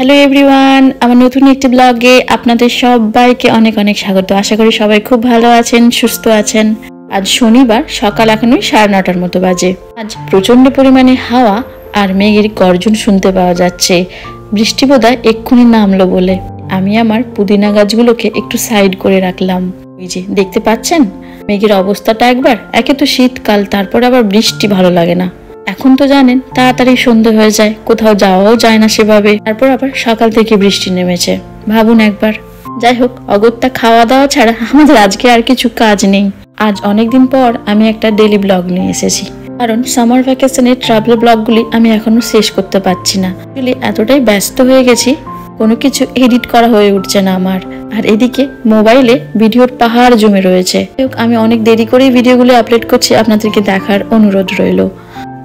Hello everyone, আমার নতুন একটি ব্লগে আপনাদের সবাইকে অনেক অনেক স্বাগত। আশা করি সবাই খুব ভালো আছেন, সুস্থ আছেন। আজ শনিবার, সকাল এখনই 9:30 মতো বাজে। আজ প্রচন্ড পরিমাণে হাওয়া আর মেঘের গর্জন শুনতে পাওয়া যাচ্ছে। বৃষ্টি বোধহয় এক্ষুনি নামলো বলে আমি আমার পুদিনা গাছগুলোকে একটু সাইড করে রাখলাম। এই যে দেখতে পাচ্ছেন মেঘের অবস্থাটা একবার। একে তো শীতকাল, তারপর আবার বৃষ্টি ভালো লাগে না। এখন তো জানেন তাড়াতাড়ি সন্ধ্যে হয়ে যায়, কোথাও যাওয়াও যায় না সেভাবে। তারপর আবার সকাল থেকে বৃষ্টি নেমেছে, ভাবুন একবার। যাই হোক, অগত্যা খাওয়া দাওয়া ছাড়া আমাদের আজকে আর কিছু কাজ নেই। আজ অনেকদিন পর আমি একটা ডেলি ব্লগ নিয়ে এসেছি, কারণ সামার ভ্যাকেশনের ট্রাভেল ব্লগগুলি আমি এখনো শেষ করতে পারছি না। এতটাই ব্যস্ত হয়ে গেছি, কোনো কিছু এডিট করা হয়ে উঠছে না আমার। আর এদিকে মোবাইলে ভিডিওর পাহাড় জমে রয়েছে। আমি অনেক দেরি করেই ভিডিওগুলো আপলোড করছি, আপনাদেরকে দেখার অনুরোধ রইল।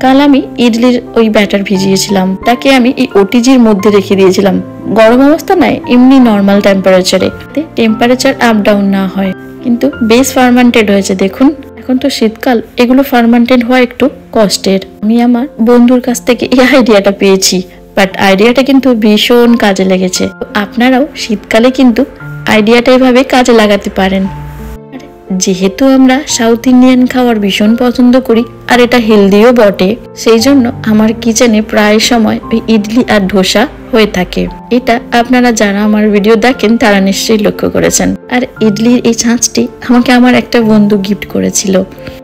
কাল আমি ইডলির ওই ব্যাটার ভিজিয়েছিলাম, তাকে আমি এই ওটিজির মধ্যে রেখে দিয়েছিলাম। গরম অবস্থা নয়, এমনি নর্মাল টেম্পারেচারে, টেম্পারেচার আপ ডাউন না হয়। কিন্তু বেশ ফার্মেন্টেড হয়েছে দেখুন। এখন তো শীতকাল, এগুলো ফার্মেন্টেড হওয়া একটু কষ্টের। আমি আমার বন্ধুর কাছ থেকে এই আইডিয়াটা পেয়েছি, বাট আইডিয়াটা কিন্তু ভীষণ কাজে লেগেছে। আপনারাও শীতকালে কিন্তু আইডিয়াটা এভাবে কাজে লাগাতে পারেন। যেহেতু আমরা সাউথ ইন্ডিয়ান খাবার ভীষণ পছন্দ করি আর এটা হেলদিও বটে, সেই জন্য আমার কিচেনে প্রায় সময় ওই ইডলি আর ধোসা হয়ে থাকে। এটা আপনারা যারা আমার ভিডিও দেখেন তারা নিশ্চয়ই লক্ষ্য করেছেন। আর ইডলির এই ছাঁচটি আমাকে আমার একটা বন্ধু গিফট করেছিল।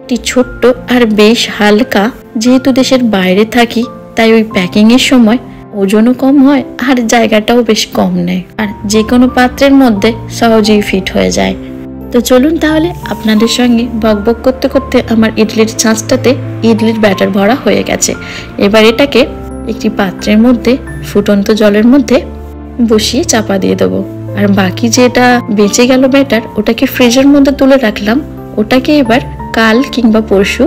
এটি ছোট্ট আর বেশ হালকা। যেহেতু দেশের বাইরে থাকি, তাই ওই প্যাকিং এর সময় ওজনও কম হয় আর জায়গাটাও বেশ কম নেয়, আর যে কোনো পাত্রের মধ্যে সহজেই ফিট হয়ে যায়। তো চলুন তাহলে আপনাদের সঙ্গে বকবক করতে করতে আমার ইডলির ছাঁচটাতে ইডলির ব্যাটার ভরা হয়ে গেছে। এবার এটাকে একটি পাত্রের মধ্যে ফুটন্ত জলের মধ্যে বসিয়ে চাপা দিয়ে দেবো। আর বাকি যেটা বেঁচে গেল ব্যাটার, ওটাকে ফ্রিজের মধ্যে তুলে রাখলাম। ওটাকে এবার কাল কিংবা পরশু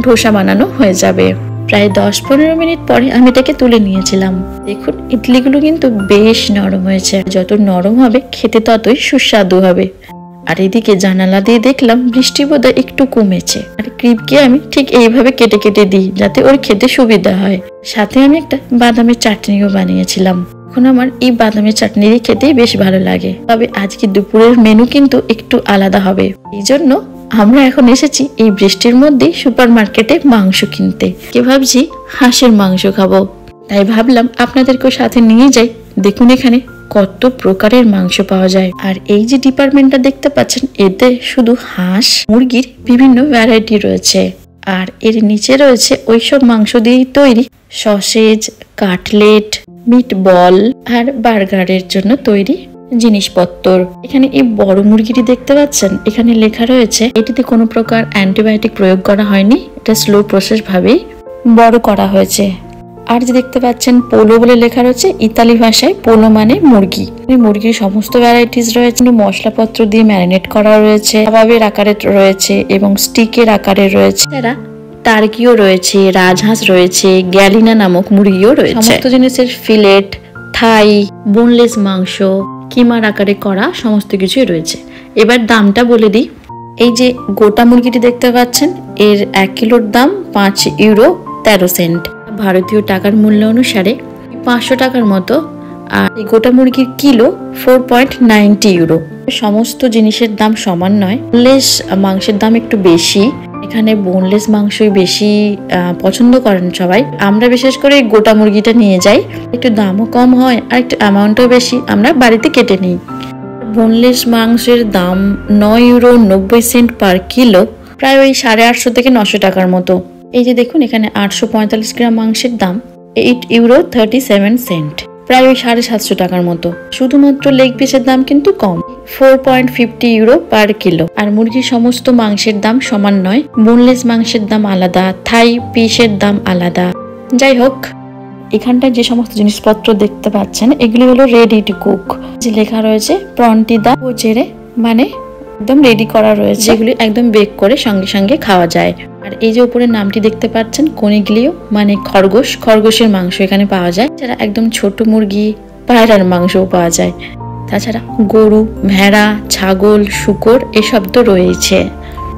ধোসা বানানো হয়ে যাবে। প্রায় 10-15 মিনিট পরে আমি এটাকে তুলে নিয়েছিলাম। দেখুন ইডলিগুলো কিন্তু বেশ নরম হয়েছে। যত নরম হবে খেতে ততই সুস্বাদু হবে। আর এদিকে জানালা দিয়ে দেখলাম বৃষ্টি বোধহয় একটু কমেছে। আর ক্রিপকে আমি ঠিক এইভাবে কেটে কেটে দিই যাতে ওর খেতে সুবিধা হয়। সাথে আমি একটা বাদামের চাটনিও বানিয়েছিলাম। এখন আমার এই বাদামের চাটনি খেতেই বেশ ভালো লাগে। তবে আজকে দুপুরের মেনু কিন্তু একটু আলাদা হবে। এই জন্য আমরা এখন এসেছি এই বৃষ্টির মধ্যেই সুপার মার্কেটে মাংস কিনতে। কি ভাবছি হাঁসের মাংস খাবো, তাই ভাবলাম আপনাদেরকেও সাথে নিয়ে যাই। দেখুন এখানে কত প্রকারের মাংস পাওয়া যায়। আর এই যে ডিপার্টমেন্টটা দেখতে পাচ্ছেন, এতে শুধু হাঁস মুরগির বিভিন্ন ভ্যারাইটি রয়েছে। আর এর নিচে রয়েছে ওইসব মাংস দিয়েই তৈরি সসেজ, কাটলেট, মিট বল আর বার্গারের জন্য তৈরি জিনিসপত্র। এখানে এই বড় মুরগিটি দেখতে পাচ্ছেন, এখানে লেখা রয়েছে এটিতে কোনো প্রকার অ্যান্টিবায়োটিক প্রয়োগ করা হয়নি, এটা স্লো প্রসেস ভাবেই বড় করা হয়েছে। আর যে দেখতে পাচ্ছেন পোলো বলে লেখা রয়েছে, ইতালি ভাষায় পোলো মানে মুরগি। মুরগির সমস্ত ভ্যারাইটিস রয়েছে, মশলাপত্র দিয়ে ম্যারিনেট করা রয়েছে, কাবাবের আকারে রয়েছে এবং স্টিকের আকারে রয়েছে। এরা টার্কিও রয়েছে, রাজহাঁস রয়েছে, গ্যালিনা নামক মুরগিও রয়েছে। সমস্ত জিনিসের ফিলেট, থাই, বোনলেস মাংস, কিমার আকারে করা সমস্ত কিছুই রয়েছে। এবার দামটা বলে দিই। এই যে গোটা মুরগিটি দেখতে পাচ্ছেন, এর 1 কিলোর দাম 5 ইউরো 13 সেন্ট। ভারতীয় টাকার মূল্য অনুসারে 500 টাকার মতো। আর এই গোটা মুরগির কিলো 4.90 ইউরো। সমস্ত জিনিসের দাম সমান নয়, বোনলেস মাংসের দাম একটু বেশি। এখানে বোনলেস মাংসই বেশি পছন্দ করেন সবাই। আমরা বিশেষ করে গোটা মুরগিটা নিয়ে যাই, একটু দামও কম হয় আর একটু অ্যামাউন্টও বেশি, আমরা বাড়িতে কেটে নিই। বোনলেস মাংসের দাম 9 ইউরো 90 সেন্ট পার কিলো, প্রায় ওই 850 থেকে 900 টাকার মতো। এই যে দেখুন এখানে 845 গ্রাম মাংসের দাম 8 ইউরো 37 সেন্ট, প্রায় ওই 750 টাকার মতো। শুধুমাত্র লেগ পিসের দাম কিন্তু কম, 4.50 ইউরো পার কিলো। আর মুরগির সমস্ত মাংসের দাম সমান নয়, বোনলেস মাংসের দাম আলাদা, থাই পিসের দাম আলাদা। যাই হোক, এখানটায় যে সমস্ত জিনিসপত্র দেখতে পাচ্ছেন এগুলি হলো রেডি টু কুক। যে লেখা রয়েছে প্রন্টিদা পোচেরে, মানে একদম রেডি করা রয়েছে, যেগুলি একদম বেক করে সঙ্গে সঙ্গে খাওয়া যায়। আর এই যে উপরে নামটি দেখতে পাচ্ছেন কোনিগ্লিও, মানে খরগোশ, খরগোশের মাংস এখানে পাওয়া যায়। এছাড়া একদম ছোট মুরগি, পায়রার মাংসও পাওয়া যায়। তাছাড়া গরু, ভেড়া, ছাগল, শূকর এসব তো রয়েছে।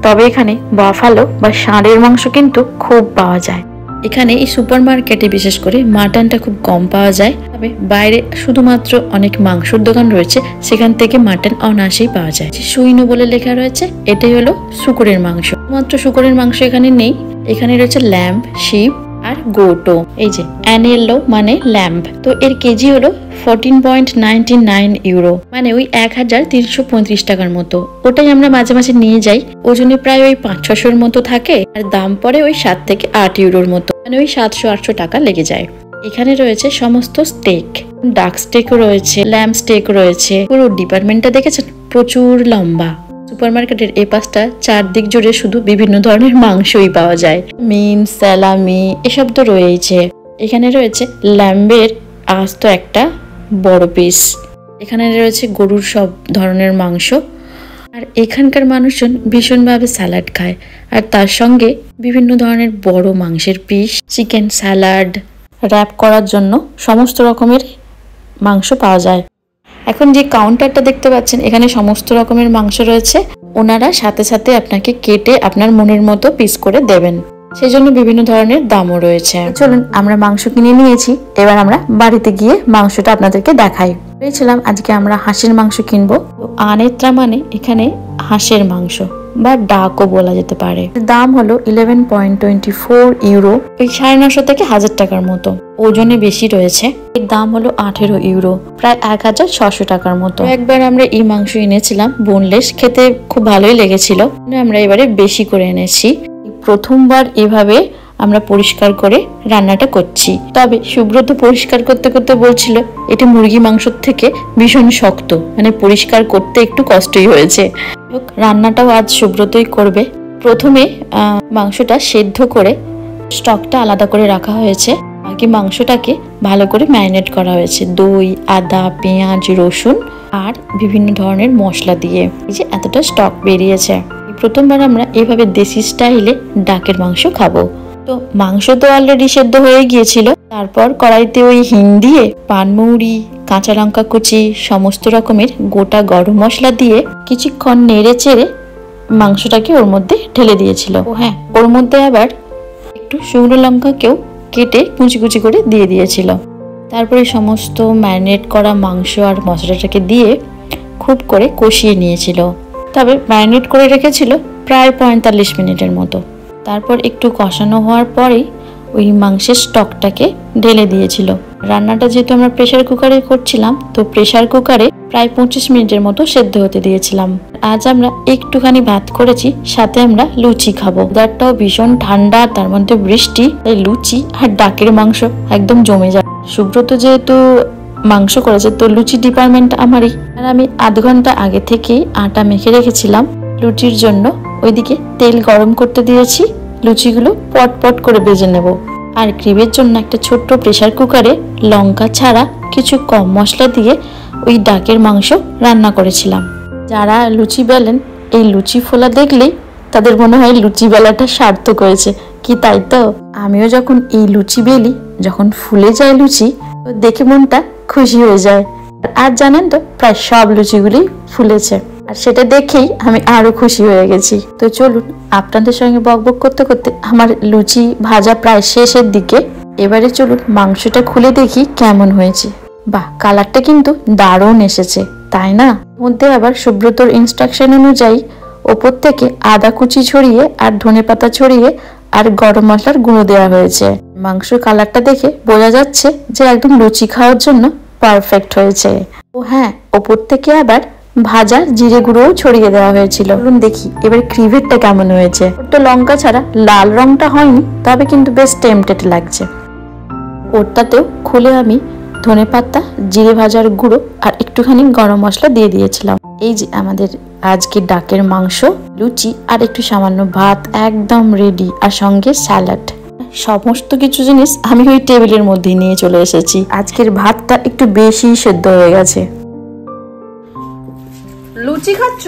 তবে এখানে বাফালো বা ষাঁড়ের মাংস কিন্তু খুব পাওয়া যায়। এখানে এই সুপার মার্কেটে বিশেষ করে মাটনটা খুব কম পাওয়া যায়, তবে বাইরে শুধুমাত্র অনেক মাংসের দোকান রয়েছে, সেখান থেকে মাটন অনায়াসেই পাওয়া যায়। সুইনো বলে লেখা রয়েছে, এটাই হলো শুকরের মাংস। মাত্র শুকরের মাংস এখানে নেই, এখানে রয়েছে ল্যাম্ব, শিপ আর গোটো। এই যে অ্যানেলো মানে ল্যাম্ব, তো এর কেজি হলো 14.99 ইউরো, মানে ওই 1335 টাকার মতো। ওটাই আমরা মাঝে মাঝে নিয়ে যাই, ওজনে প্রায় ওই 500-600 মতো থাকে, আর দাম পড়ে ওই 7 থেকে 8 ইউরোর মতো, মানে ওই 700-800 টাকা লেগে যায়। এখানে রয়েছে সমস্ত স্টেক, ডাক স্টেকও রয়েছে, ল্যাম্ব স্টেকও রয়েছে। পুরো ডিপার্টমেন্টটা দেখেছেন, প্রচুর লম্বা। সুপারমার্কেটের এই পাশটা চারদিক জুড়ে শুধু বিভিন্ন ধরনের মাংসই পাওয়া যায়, মিন, স্যালামি এসব তো রয়েছে। এখানে রয়েছে ল্যাম্বের আস্ত একটা বড় পিস, এখানে রয়েছে গরুর সব ধরনের মাংস। আর এখানকার মানুষজন ভীষণভাবে স্যালাড খায়, আর তার সঙ্গে বিভিন্ন ধরনের বড় মাংসের পিস, চিকেন স্যালাড, র্যাপ করার জন্য সমস্ত রকমের মাংস পাওয়া যায়। এখন যে কাউন্টারটা দেখতে পাচ্ছেন, এখানে সমস্ত রকমের মাংস রয়েছে। ওনারা সাথে সাথে আপনাকে কেটে আপনার মনের মতো পিস করে দেবেন, সেই জন্য বিভিন্ন ধরনের দামও রয়েছে। চলুন, আমরা মাংস কিনে নিয়েছি, এবার আমরা বাড়িতে গিয়ে মাংসটা আপনাদেরকে দেখাই। ভেবেছিলাম আজকে আমরা হাঁসের মাংস কিনবো। আনেত্রা মানে এখানে হাঁসের মাংস বা ডাকও বলা যেতে পারে। দাম হলো 11.24 ইউরো, ওই 950 থেকে 1000 টাকার মতো। ওজনে বেশি রয়েছে, এর দাম হলো 18 ইউরো, প্রায় 1600 টাকার মতো। একবার আমরা এই মাংস এনেছিলাম বোনলেস, খেতে খুব ভালোই লেগেছিল, আমরা এবারে বেশি করে এনেছি। প্রথমবার এভাবে আমরা পরিষ্কার করে রান্নাটা করছি, তবে সুব্রত পরিষ্কার করতে করতে বলছিল এটা মুরগি মাংসের থেকে ভীষণ শক্ত, মানে পরিষ্কার করতে একটু কষ্টই হয়েছে। রান্নাটাও আজ সুব্রতই করবে। প্রথমে মাংসটা সেদ্ধ করে স্টকটা আলাদা করে রাখা হয়েছে, বাকি মাংসটাকে ভালো করে ম্যারিনেট করা হয়েছে দই, আদা, পেঁয়াজ, রসুন আর বিভিন্ন ধরনের মশলা দিয়ে। এই যে এতটা স্টক বেরিয়েছে। প্রথমবার আমরা এভাবে দেশি স্টাইলে ডাকের মাংস খাবো। তো মাংস তো অলরেডি সেদ্ধ হয়ে গিয়েছিল, তারপর কড়াইতে ওই হিং দিয়ে পানমৌরি, কাঁচা লঙ্কা কুচি, সমস্ত রকমের গোটা গরম মশলা দিয়ে কিছুক্ষণ নেড়ে চেড়ে মাংসটাকে ওর মধ্যে ঢেলে দিয়েছিল। ও হ্যাঁ, ওর মধ্যে আবার একটু শুকনো লঙ্কাকেও কেটে কুচি কুচি করে দিয়ে দিয়েছিল। তারপরে সমস্ত ম্যারিনেট করা মাংস আর মশলাটাকে দিয়ে খুব করে কষিয়ে নিয়েছিল। তবে ম্যারিনেট করে রেখেছিল প্রায় 45 মিনিটের মতো। তারপর একটু কষানো হওয়ার পরেই ওই মাংসের স্টকটাকে ঢেলে দিয়েছিল। রান্নাটা যেহেতু আমরা প্রেসার কুকারে করছিলাম, তো প্রেসার কুকারে প্রায় 25 মিনিটের মতো সেদ্ধ হতে দিয়েছিলাম। আজ আমরা একটুখানি ভাত করেছি, সাথে আমরা লুচি খাবো। ওয়েদারটাও ভীষণ ঠান্ডা, তার মধ্যে বৃষ্টি, তাই লুচি আর ডাকের মাংস একদম জমে যায়। সুব্রত যেহেতু মাংস করেছে, তো লুচি ডিপার্টমেন্ট আমারই, আর আমি আধ ঘন্টা আগে থেকেই আটা মেখে রেখেছিলাম লুচির জন্য। ওইদিকে তেল গরম করতে দিয়েছি, লুচিগুলো পট পট করে ভেজে নেব। আর গ্রেভির জন্য একটা ছোট্ট প্রেসার কুকারে লঙ্কা ছাড়া কিছু কম মশলা দিয়ে ওই ডাকের মাংস রান্না করেছিলাম। যারা লুচি বেলেন, এই লুচি ফোলা দেখলেই তাদের মনে হয় লুচি বেলাটা সার্থক হয়েছে, কি তাই তো? আমিও যখন এই লুচি বেলি, যখন ফুলে যায় লুচি, তো দেখে মনটা খুশি হয়ে যায়। আর জানেন তো, প্রায় সব লুচিগুলি ফুলেছে, আর সেটা দেখেই আমি আরো খুশি হয়ে গেছি। তো চলুন, আপনাদের সঙ্গে বকবক করতে করতে আমার লুচি ভাজা প্রায় শেষের দিকে। এবারে চলুন মাংসটা খুলে দেখি কেমন হয়েছে। বাহ, কালারটা কিন্তু দারুণ এসেছে, তাই না? মধ্যে আবার সুব্রতর ইনস্ট্রাকশন অনুযায়ী ওপর থেকে আদা কুচি ছড়িয়ে আর ধনেপাতা ছড়িয়ে আর গরম মশলার গুঁড়ো দেওয়া হয়েছে। মাংস কালারটা দেখে বোঝা যাচ্ছে যে একদম লুচি খাওয়ার জন্য পারফেক্ট হয়েছে। ও হ্যাঁ, ওপর থেকে আবার ভাজা জিরে গুঁড়োও ছড়িয়ে দেওয়া হয়েছিল। চলুন দেখি এবার ক্রিভেটটা কেমন হয়েছে। ওটা লঙ্কা ছাড়া লাল রংটা হয়নি, তবে কিন্তু বেশ টেম্পটেড লাগছে। ওরটাতেও খুলে আমি ধনেপাতা, জিরে ভাজার গুঁড়ো আর একটুখানি গরম মশলা দিয়ে দিয়েছিলাম। এই যে আমাদের আজকে ডাকের মাংস, লুচি আর একটু সামান্য ভাত একদম রেডি, আর সঙ্গে স্যালাড। সমস্ত কিছু জিনিস আমি ওই টেবিলের মধ্যেই নিয়ে চলে এসেছি। আজকের ভাতটা একটু বেশি সেদ্ধ হয়ে গেছে। লুচি খাচ্ছ?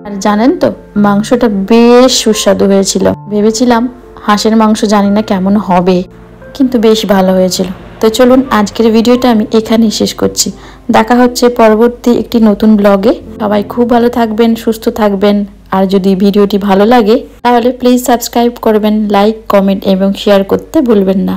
আর জানেন তো, মাংসটা বেশ সুস্বাদু হয়েছিল। ভেবেছিলাম হাঁসের মাংস জানি না কেমন হবে, কিন্তু বেশ ভালো হয়েছিল। তো চলুন আজকের ভিডিওটা আমি এখানেই শেষ করছি। দেখা হচ্ছে পরবর্তী একটি নতুন ব্লগে। সবাই খুব ভালো থাকবেন, সুস্থ থাকবেন, আর যদি ভিডিওটি ভালো লাগে তাহলে প্লিজ সাবস্ক্রাইব করবেন, লাইক, কমেন্ট এবং শেয়ার করতে ভুলবেন না।